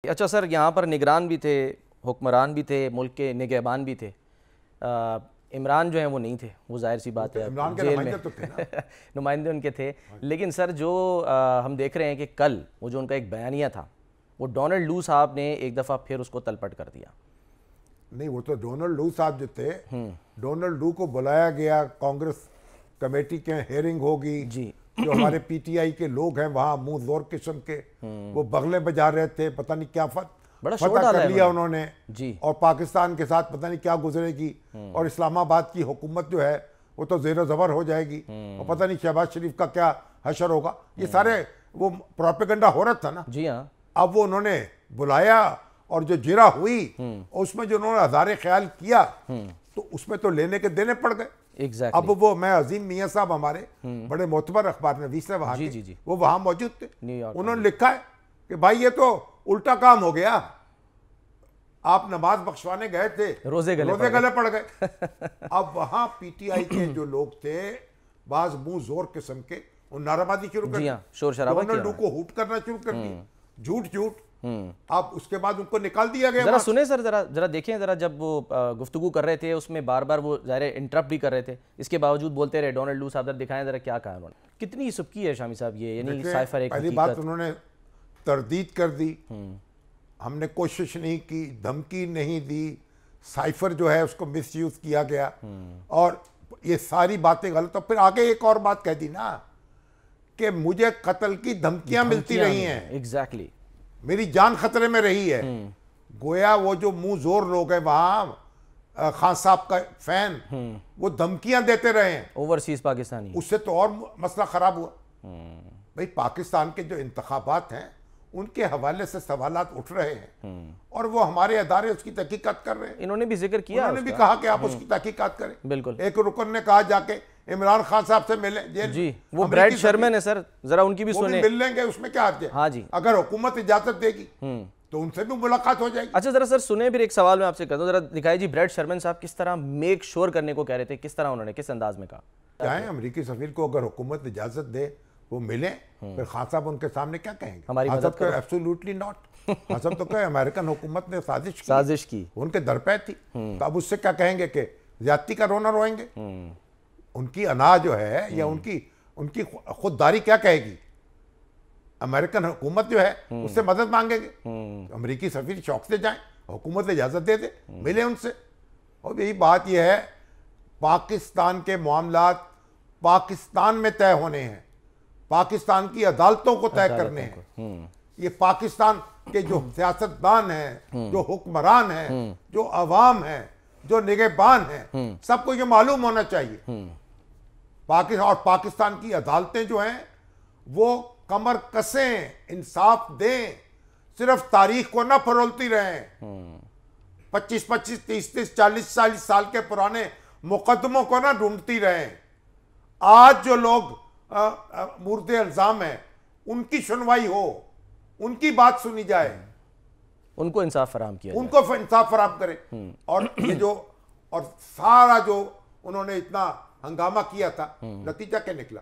अच्छा सर, यहाँ पर निगरान भी थे, हुक्मरान भी थे, मुल्क के निगहबान भी थे। इमरान जो है वो नहीं थे, वो जाहिर सी बात है, इमरान के जेल में नुमाइंदे तो थे ना। नुमाइंदे उनके थे। लेकिन सर जो हम देख रहे हैं कि कल वो जो उनका एक बयानिया था, वो डोनाल्ड लू साहब ने एक दफ़ा फिर उसको तलपट कर दिया। नहीं, वो तो डोनाल्ड लू साहब जो थे, डोनाल्ड लू को बुलाया गया, कांग्रेस कमेटी के हेयरिंग होगी जी। जो हमारे पीटीआई के लोग हैं वहाँ मुंह जोर किस्म के वो बगले बजा रहे थे, पता नहीं क्या बड़ा शोर फतह डाला कर है लिया उन्होंने जी। और पाकिस्तान के साथ पता नहीं क्या गुजरेगी और इस्लामाबाद की हुकूमत जो है वो तो ज़ेरो ज़बर हो जाएगी और पता नहीं शहबाज शरीफ का क्या हशर होगा। ये सारे वो प्रोपेगेंडा हो रहा था ना। जी हाँ। अब वो उन्होंने बुलाया और जो जिरा हुई उसमें जो उन्होंने हज़ारे ख्याल किया तो उसमें तो लेने के देने पड़ गए। एग्जैक्टली। अब वो मैं अजीम मियाँ साहब हमारे बड़े मोतबर अखबार नवीस है वहाँ जी, के, जी, जी। वो वहाँ मौजूद थे। न्यूयॉर्क उन्होंने लिखा है कि भाई ये तो उल्टा काम हो गया, आप नमाज बख्शवाने गए थे, रोजे गले पड़ गए। अब वहाँ पीटीआई के जो लोग थे बाज मुंह जोर किस्म के उन नाराबाजी शुरू कर दी, शोर शराबा किया, डोनाल्ड को हुट करना शुरू कर दी, झूठ झूठ। अब उसके बाद उनको निकाल दिया गया। जरा सुने सर, जरा देखें जरा, जब वो गुफ्तगू कर रहे थे उसमें बार बार वो ज़ाहिर इंटरप्ट भी कर रहे थे, इसके बावजूद बोलते रहे। डोनाल्ड लू साहब जरा दिखाएं जरा क्या कहा उन्होंने, कितनी सुबकी है शामी साहब ये, यानी साइफर एक पहली बात उन्होंने तरदीद कर दी, हमने कोशिश नहीं की, धमकी नहीं दी, साइफर जो है उसको मिसयूज किया गया और ये सारी बातें गलत। तो फिर आगे एक और बात कह दी ना कि मुझे कत्ल की धमकियां मिलती रही हैं। एग्जैक्टली। मेरी जान खतरे में रही है। गोया वो जो मुंह जोर लोग हैं वहां खान साहब का फैन वो धमकियां देते रहे हैं ओवरसीज पाकिस्तानी, उससे तो और मसला खराब हुआ। भाई पाकिस्तान के जो इंतखाबात हैं उनके हवाले से सवालात उठ रहे हैं और वो हमारे अदारे उसकी तहकीकात कर रहे हैं। इन्होंने भी जिक्र किया, उन्होंने भी कहा कि आप उसकी तहकीकात करें। बिल्कुल। एक रुकन ने कहा जाके इमरान खान साहब से मिले जी, वो ब्रैड शर्मन है सर, जरा उनकी भी सुने। मिल लेंगे, उसमें क्या हर्ज है। हाँ जी। अगर हुकूमत इजाजत देगी तो उनसे भी मुलाकात हो जाएगी। अच्छा जरा सर सुने, फिर एक सवाल मैं आपसे करता हूँ, जरा दिखाई जी ब्रैड शर्मन साहब किस तरह मेक श्योर करने को कह रहे थे, किस तरह उन्होंने किस अंदाज में कहा। क्या है, अमेरिकी सफीर को अगर हुकूमत इजाजत दे वो मिले, फिर खान साहब उनके सामने क्या कहेंगे? हमारी मदद करो। Absolutely not. खान साहब तो कहे अमेरिकन हुकूमत ने साजिश की, उनके दरपे थी, तो अब उससे क्या कहेंगे कि ज्यादती का रोना रोएंगे? उनकी अना जो है या उनकी खुददारी क्या कहेगी? अमेरिकन हुकूमत जो है उससे मदद मांगेंगे, अमेरिकी सफीर शौक से जाए, हुकूमत इजाजत दे दे, मिले उनसे। और यही बात यह है, पाकिस्तान के मामलात पाकिस्तान में तय होने हैं, पाकिस्तान की अदालतों को तय करने हैं। ये पाकिस्तान के जो सियासतदान हैं, जो हुक्मरान हैं, जो अवाम हैं, जो निगहबान हैं, सबको ये मालूम होना चाहिए। पाकिस्तान की अदालतें जो हैं वो कमर कसें, इंसाफ दें, सिर्फ तारीख को ना फरोलती रहें। 25-25, 30-30, 40-40 साल के पुराने मुकदमों को ना ढूंढती रहें। आज जो लोग मुर्दे इल्जाम है उनकी सुनवाई हो, उनकी बात सुनी जाए, उनको इंसाफ फराम किया, उनको इंसाफ फराम करें। और ये जो और सारा जो उन्होंने इतना हंगामा किया था, नतीजा क्या निकला?